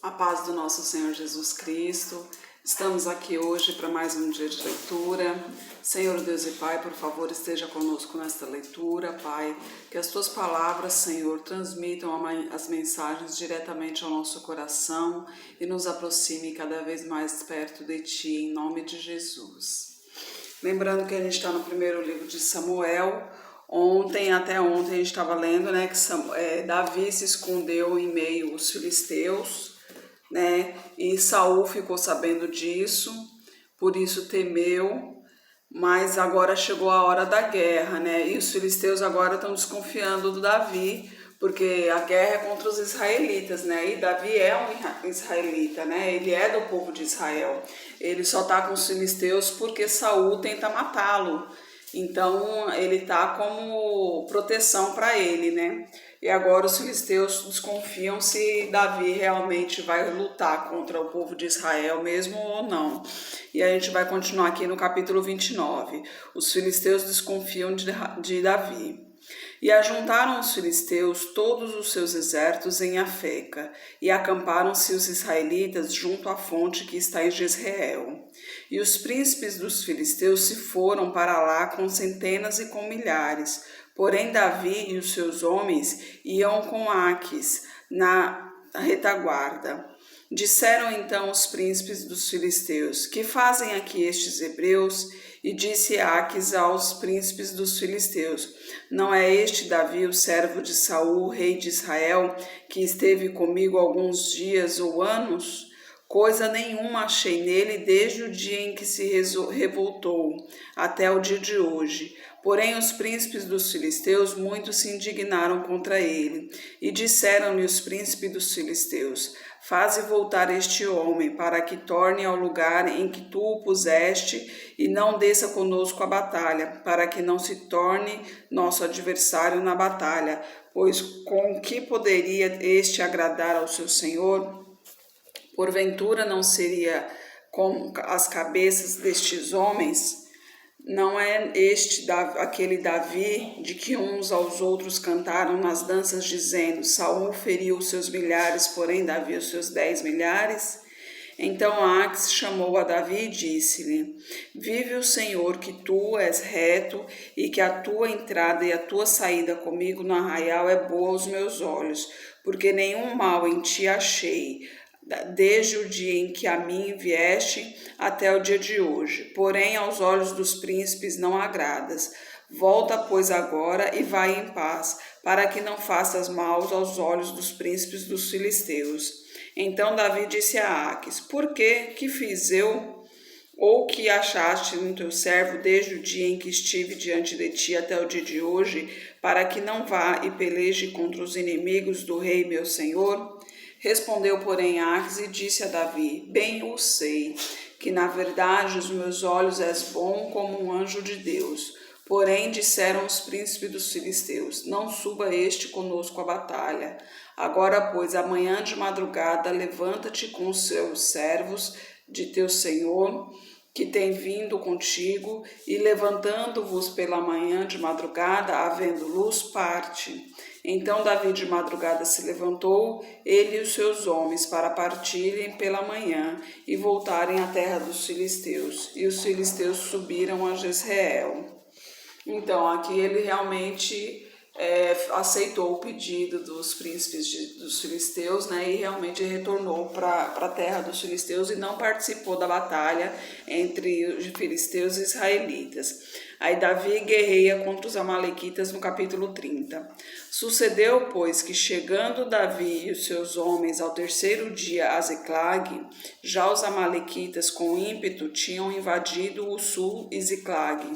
A paz do nosso Senhor Jesus Cristo. Estamos aqui hoje para mais um dia de leitura. Senhor Deus e Pai, por favor, esteja conosco nesta leitura, Pai. Que as Tuas palavras, Senhor, transmitam as mensagens diretamente ao nosso coração e nos aproxime cada vez mais perto de Ti, em nome de Jesus. Lembrando que a gente está no primeiro livro de Samuel. Até ontem a gente estava lendo, né, que Davi se escondeu em meio aos filisteus, né? E Saul ficou sabendo disso, por isso temeu, mas agora chegou a hora da guerra, né? E os filisteus agora estão desconfiando do Davi, porque a guerra é contra os israelitas, né? E Davi é um israelita, né? Ele é do povo de Israel. Ele só está com os filisteus porque Saul tenta matá-lo. Então ele está como proteção para ele, né? E agora os filisteus desconfiam se Davi realmente vai lutar contra o povo de Israel mesmo ou não. E a gente vai continuar aqui no capítulo 29. Os filisteus desconfiam de Davi. E ajuntaram os filisteus todos os seus exércitos em Afeca, e acamparam-se os israelitas junto à fonte que está em Jezreel. E os príncipes dos filisteus se foram para lá com centenas e com milhares. Porém Davi e os seus homens iam com Aquis na retaguarda. Disseram então os príncipes dos filisteus: que fazem aqui estes hebreus? E disse Aquis aos príncipes dos filisteus: não é este Davi, o servo de Saul, rei de Israel, que esteve comigo alguns dias ou anos? Coisa nenhuma achei nele desde o dia em que se revoltou até o dia de hoje. Porém os príncipes dos filisteus muito se indignaram contra ele, e disseram-lhe os príncipes dos filisteus: faze voltar este homem, para que torne ao lugar em que tu o puseste, e não desça conosco a batalha, para que não se torne nosso adversário na batalha, pois com que poderia este agradar ao seu senhor? Porventura não seria como as cabeças destes homens? Não é este aquele Davi de que uns aos outros cantaram nas danças, dizendo: Saul feriu os seus milhares, porém Davi os seus 10 milhares? Então Aquis chamou a Davi e disse-lhe: vive o Senhor, que tu és reto, e que a tua entrada e a tua saída comigo no arraial é boa aos meus olhos, porque nenhum mal em ti achei, desde o dia em que a mim vieste até o dia de hoje. Porém, aos olhos dos príncipes não agradas. Volta, pois, agora e vai em paz, para que não faças mal aos olhos dos príncipes dos filisteus. Então Davi disse a Aquis: por quê? Que fiz eu? Ou que achaste no teu servo desde o dia em que estive diante de ti até o dia de hoje, para que não vá e peleje contra os inimigos do rei meu senhor? Respondeu, porém, Aquis e disse a Davi: bem o sei, que na verdade os meus olhos és bom como um anjo de Deus. Porém disseram os príncipes dos filisteus: não suba este conosco à batalha. Agora, pois, amanhã de madrugada, levanta-te com os seus servos de teu senhor, que tem vindo contigo, e levantando-vos pela manhã de madrugada, havendo luz, parte. Então Davi de madrugada se levantou, ele e os seus homens, para partirem pela manhã e voltarem à terra dos filisteus. E os filisteus subiram a Jezreel. Então aqui ele realmente aceitou o pedido dos príncipes dos filisteus, né, e realmente retornou para a terra dos filisteus e não participou da batalha entre os filisteus e israelitas. Aí Davi guerreia contra os amalequitas no capítulo 30. Sucedeu, pois, que chegando Davi e os seus homens ao terceiro dia a Ziclag, já os amalequitas com ímpeto tinham invadido o sul e Ziclag.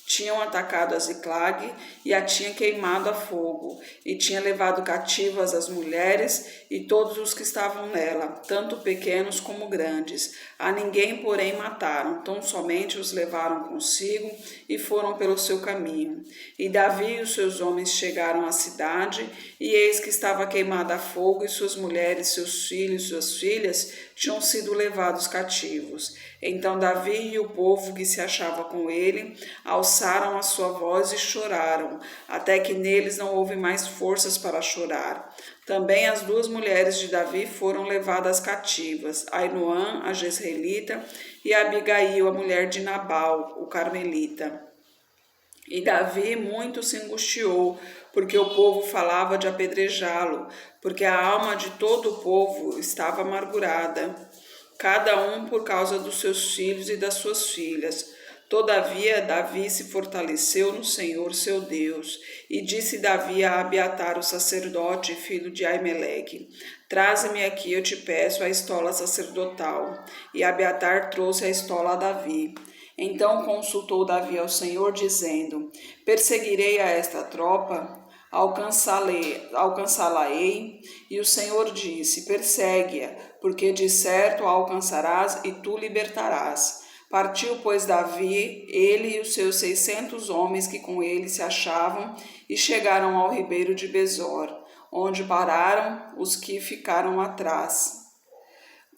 Tinham atacado a Ziclag e a tinha queimado a fogo, e tinha levado cativas as mulheres e todos os que estavam nela, tanto pequenos como grandes. A ninguém, porém, mataram, tão somente os levaram consigo e foram pelo seu caminho. E Davi e os seus homens chegaram à cidade, e eis que estava queimada a fogo, e suas mulheres, seus filhos e suas filhas tinham sido levados cativos. Então Davi e o povo que se achava com ele, aos alçaram a sua voz e choraram, até que neles não houve mais forças para chorar. Também as 2 mulheres de Davi foram levadas cativas, Ainoã, a jezreelita, e Abigail, a mulher de Nabal, o carmelita. E Davi muito se angustiou, porque o povo falava de apedrejá-lo, porque a alma de todo o povo estava amargurada, cada um por causa dos seus filhos e das suas filhas. Todavia, Davi se fortaleceu no Senhor seu Deus, e disse Davi a Abiatar, o sacerdote, filho de Aimeleque: Traze-me aqui, eu te peço, a estola sacerdotal. E Abiatar trouxe a estola a Davi. Então consultou Davi ao Senhor, dizendo: Perseguirei a esta tropa, alcançá-la-ei. E o Senhor disse: Persegue-a, porque de certo a alcançarás e tu libertarás. Partiu, pois, Davi, ele e os seus 600 homens que com ele se achavam, e chegaram ao ribeiro de Besor, onde pararam os que ficaram atrás.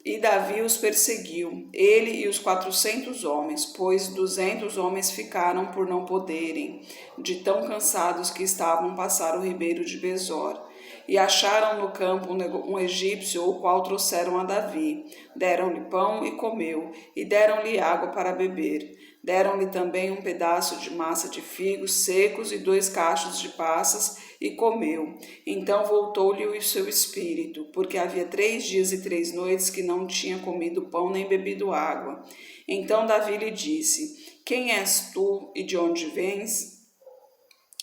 E Davi os perseguiu, ele e os 400 homens, pois 200 homens ficaram por não poderem, de tão cansados que estavam, passar o ribeiro de Besor. E acharam no campo um egípcio, o qual trouxeram a Davi. Deram-lhe pão e comeu, e deram-lhe água para beber. Deram-lhe também um pedaço de massa de figos secos e 2 cachos de passas, e comeu. Então voltou-lhe o seu espírito, porque havia 3 dias e 3 noites que não tinha comido pão nem bebido água. Então Davi lhe disse: Quem és tu e de onde vens?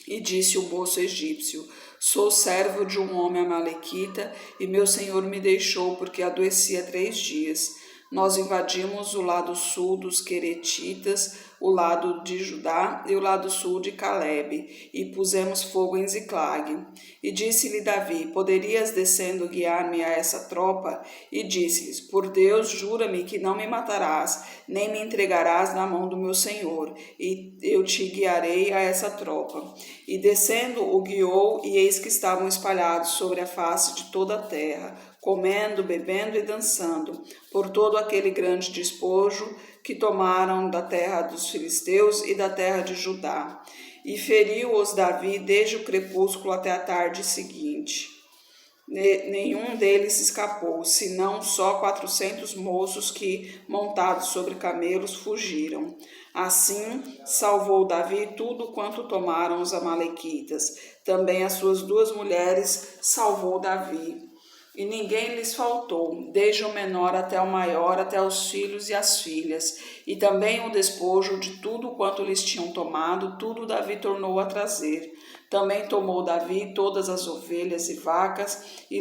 E disse o moço egípcio: Sou servo de um homem amalequita, e meu senhor me deixou porque adoecia 3 dias. Nós invadimos o lado sul dos Queretitas, o lado de Judá e o lado sul de Calebe, e pusemos fogo em Ziclag. E disse-lhe Davi: Poderias descendo guiar-me a essa tropa? E disse-lhes: Por Deus, jura-me que não me matarás, nem me entregarás na mão do meu senhor, e eu te guiarei a essa tropa. E descendo o guiou, e eis que estavam espalhados sobre a face de toda a terra, comendo, bebendo e dançando, por todo aquele grande despojo que tomaram da terra dos filisteus e da terra de Judá. E feriu-os Davi desde o crepúsculo até a tarde seguinte. Nenhum deles escapou, senão só 400 moços que, montados sobre camelos, fugiram. Assim, salvou Davi tudo quanto tomaram os amalequitas. Também as suas 2 mulheres salvou Davi. E ninguém lhes faltou, desde o menor até o maior, até os filhos e as filhas. E também o despojo de tudo quanto lhes tinham tomado, tudo Davi tornou a trazer. Também tomou Davi todas as ovelhas e vacas, e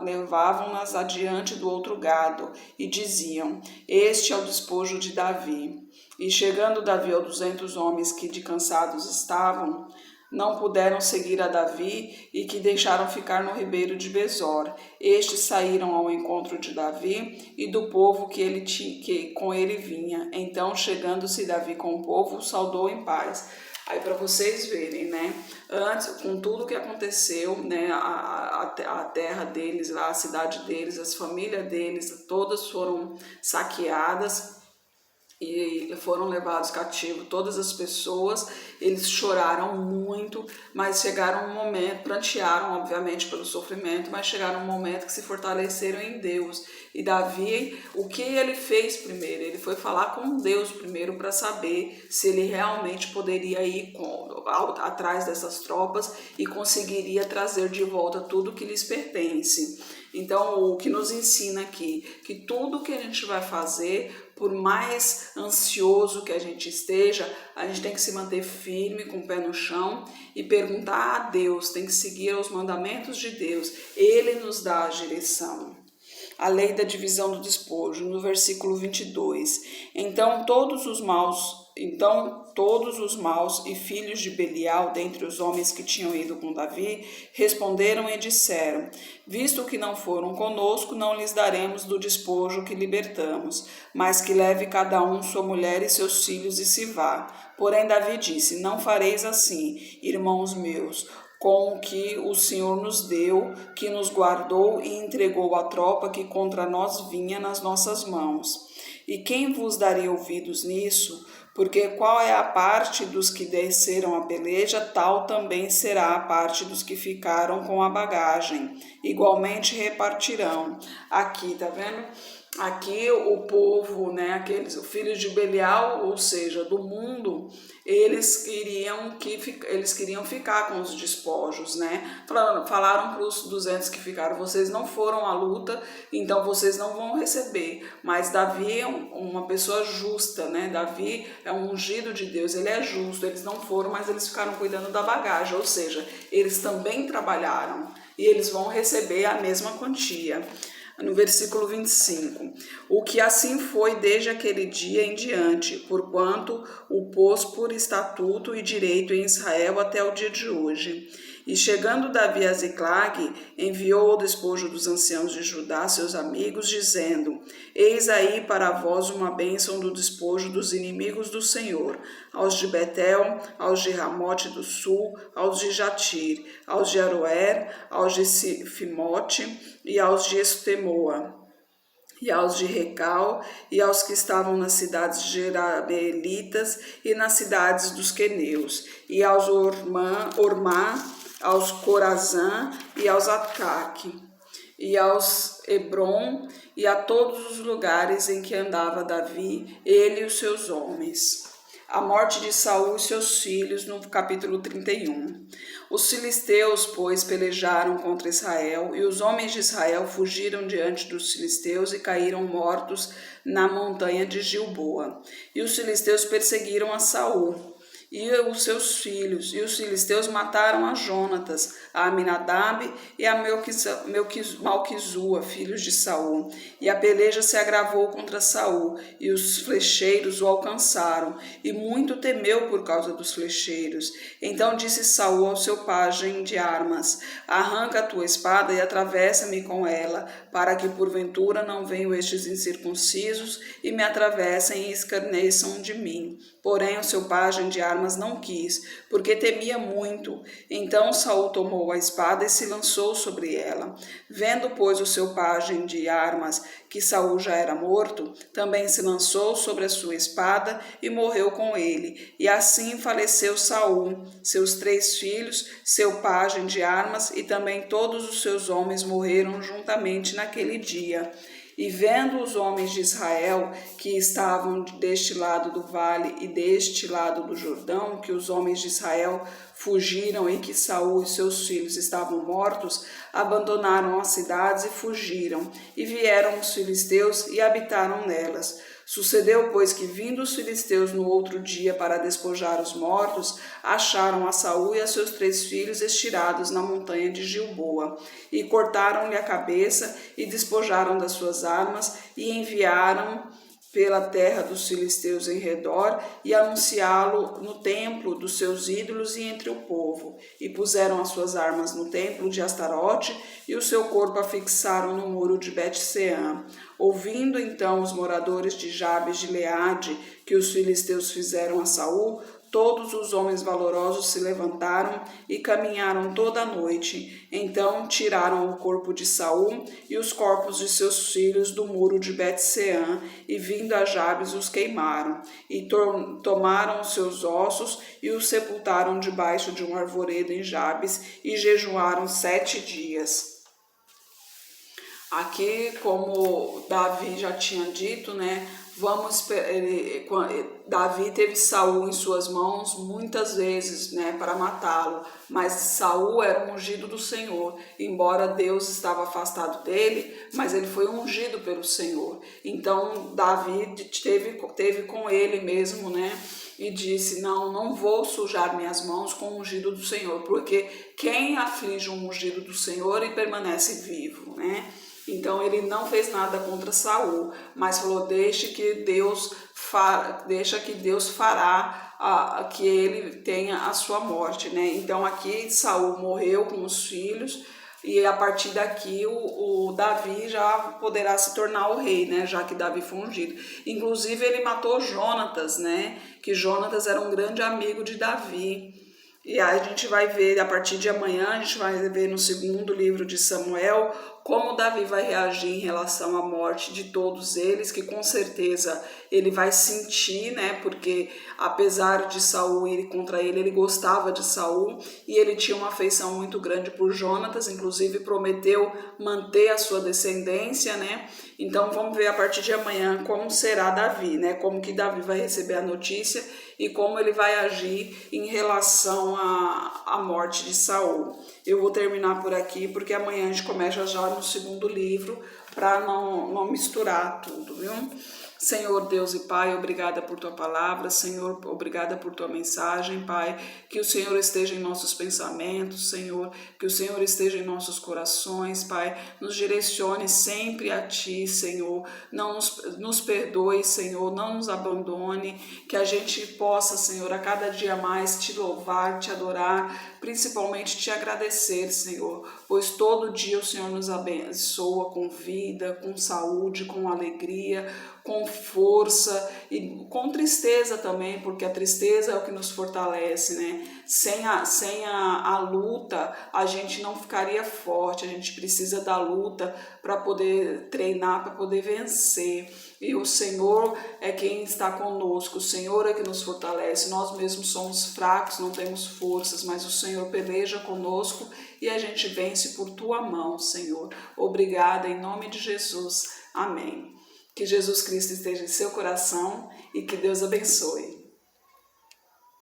levavam-nas adiante do outro gado, e diziam: Este é o despojo de Davi. E chegando Davi aos 200 homens que de cansados estavam, não puderam seguir a Davi, e que deixaram ficar no ribeiro de Besor. Estes saíram ao encontro de Davi e do povo que com ele vinha. Então, chegando-se Davi com o povo, o saudou em paz. Aí, para vocês verem, né, antes, com tudo que aconteceu, né, a terra deles, a cidade deles, as famílias deles, todas foram saqueadas e foram levados cativos, todas as pessoas. Eles choraram muito, mas chegaram um momento, prantearam obviamente pelo sofrimento, mas chegaram um momento que se fortaleceram em Deus. E Davi, o que ele fez primeiro? Ele foi falar com Deus primeiro para saber se ele realmente poderia ir atrás dessas tropas e conseguiria trazer de volta tudo que lhes pertence. Então, o que nos ensina aqui, que tudo que a gente vai fazer, por mais ansioso que a gente esteja, a gente tem que se manter firme, com o pé no chão, e perguntar a Deus, tem que seguir os mandamentos de Deus. Ele nos dá a direção. A lei da divisão do despojo, no versículo 22. Então todos os maus e filhos de Belial, dentre os homens que tinham ido com Davi, responderam e disseram: Visto que não foram conosco, não lhes daremos do despojo que libertamos, mas que leve cada um sua mulher e seus filhos e se vá. Porém Davi disse: Não fareis assim, irmãos meus, com o que o Senhor nos deu, que nos guardou e entregou a tropa que contra nós vinha nas nossas mãos. E quem vos daria ouvidos nisso? Porque qual é a parte dos que desceram a peleja, tal também será a parte dos que ficaram com a bagagem. Igualmente repartirão. Aqui, tá vendo? Aqui o povo, né, aqueles filhos de Belial, ou seja, do mundo, eles queriam ficar com os despojos, né? Falaram para os 200 que ficaram: vocês não foram à luta, então vocês não vão receber. Mas Davi é uma pessoa justa, né? Davi é um ungido de Deus, ele é justo. Eles não foram, mas eles ficaram cuidando da bagagem, ou seja, eles também trabalharam e eles vão receber a mesma quantia. No versículo 25, o que assim foi desde aquele dia em diante, porquanto o pôs por estatuto e direito em Israel até o dia de hoje. E chegando Davi a Ziclag, enviou o despojo dos anciãos de Judá, seus amigos, dizendo: eis aí para vós uma bênção do despojo dos inimigos do Senhor, aos de Betel, aos de Ramote do sul, aos de Jatir, aos de Aroer, aos de Sifimote e aos de Estemoa, e aos de Recal, e aos que estavam nas cidades jerameelitas e nas cidades dos queneus, e aos Ormá, aos Corazã e aos Ataque, e aos Hebron, e a todos os lugares em que andava Davi, ele e os seus homens. A morte de Saul e seus filhos, no capítulo 31. Os filisteus, pois, pelejaram contra Israel, e os homens de Israel fugiram diante dos filisteus e caíram mortos na montanha de Gilboa. E os filisteus perseguiram a Saul e os seus filhos, e os filisteus mataram a Jonatas, a Aminadab e a Malquizua, filhos de Saul. E a peleja se agravou contra Saul, e os flecheiros o alcançaram, e muito temeu por causa dos flecheiros. Então disse Saul ao seu pajem de armas: arranca a tua espada e atravessa-me com ela, para que porventura não venham estes incircuncisos e me atravessem e escarneçam de mim. Porém o seu pajem de armas não quis, porque temia muito. Então Saul tomou a espada e se lançou sobre ela. Vendo, pois, o seu pajem de armas que Saul já era morto, também se lançou sobre a sua espada e morreu com ele. E assim faleceu Saul, seus 3 filhos, seu pajem de armas e também todos os seus homens morreram juntamente naquele dia. E vendo os homens de Israel que estavam deste lado do vale e deste lado do Jordão, que os homens de Israel fugiram e que Saul e seus filhos estavam mortos, abandonaram as cidades e fugiram, e vieram os filisteus e habitaram nelas. Sucedeu, pois, que vindo os filisteus no outro dia para despojar os mortos, acharam a Saul e a seus 3 filhos estirados na montanha de Gilboa, e cortaram-lhe a cabeça e despojaram das suas armas e enviaram pela terra dos filisteus em redor e anunciá-lo no templo dos seus ídolos e entre o povo. E puseram as suas armas no templo de Astarote e o seu corpo afixaram no muro de Bet-Seã. Ouvindo então os moradores de Jabes de Leade que os filisteus fizeram a Saul, todos os homens valorosos se levantaram e caminharam toda a noite. Então tiraram o corpo de Saul e os corpos de seus filhos do muro de Bet-Seã, e vindo a Jabes os queimaram, e tomaram os seus ossos e os sepultaram debaixo de um arvoredo em Jabes, e jejuaram 7 dias. Aqui, como Davi já tinha dito, né? Davi teve Saul em suas mãos muitas vezes, né, para matá-lo, mas Saul era um ungido do Senhor, embora Deus estava afastado dele, mas ele foi ungido pelo Senhor. Então Davi teve com ele mesmo, né, e disse: não vou sujar minhas mãos com o ungido do Senhor, porque quem aflige um ungido do Senhor e permanece vivo, né? Então ele não fez nada contra Saul, mas falou: deixa que Deus fará que ele tenha a sua morte, né? Então aqui Saul morreu com os filhos, e a partir daqui o Davi já poderá se tornar o rei, né? Já que Davi foi ungido. Inclusive ele matou Jonatas, né? Que Jonatas era um grande amigo de Davi. E aí a gente vai ver, a partir de amanhã, a gente vai ver no 2º livro de Samuel, como Davi vai reagir em relação à morte de todos eles, que com certeza ele vai sentir, né? Porque apesar de Saul ir contra ele, ele gostava de Saul e ele tinha uma afeição muito grande por Jonatas, inclusive prometeu manter a sua descendência, né? Então vamos ver a partir de amanhã como será Davi, né? Como que Davi vai receber a notícia e como ele vai agir em relação à morte de Saul. Eu vou terminar por aqui porque amanhã a gente começa já no segundo livro para não misturar tudo, viu? Senhor Deus e Pai, obrigada por Tua palavra, Senhor, obrigada por Tua mensagem, Pai, que o Senhor esteja em nossos pensamentos, Senhor, que o Senhor esteja em nossos corações, Pai, nos direcione sempre a Ti, Senhor, não nos perdoe, Senhor, não nos abandone, que a gente possa, Senhor, a cada dia mais Te louvar, Te adorar, principalmente Te agradecer, Senhor, pois todo dia o Senhor nos abençoa com vida, com saúde, com alegria, com força e com tristeza também, porque a tristeza é o que nos fortalece, né? Sem a luta, a gente não ficaria forte, a gente precisa da luta para poder treinar, para poder vencer. E o Senhor é quem está conosco, o Senhor é que nos fortalece. Nós mesmos somos fracos, não temos forças, mas o Senhor peleja conosco e a gente vence por Tua mão, Senhor. Obrigada, em nome de Jesus. Amém. Que Jesus Cristo esteja em seu coração e que Deus abençoe.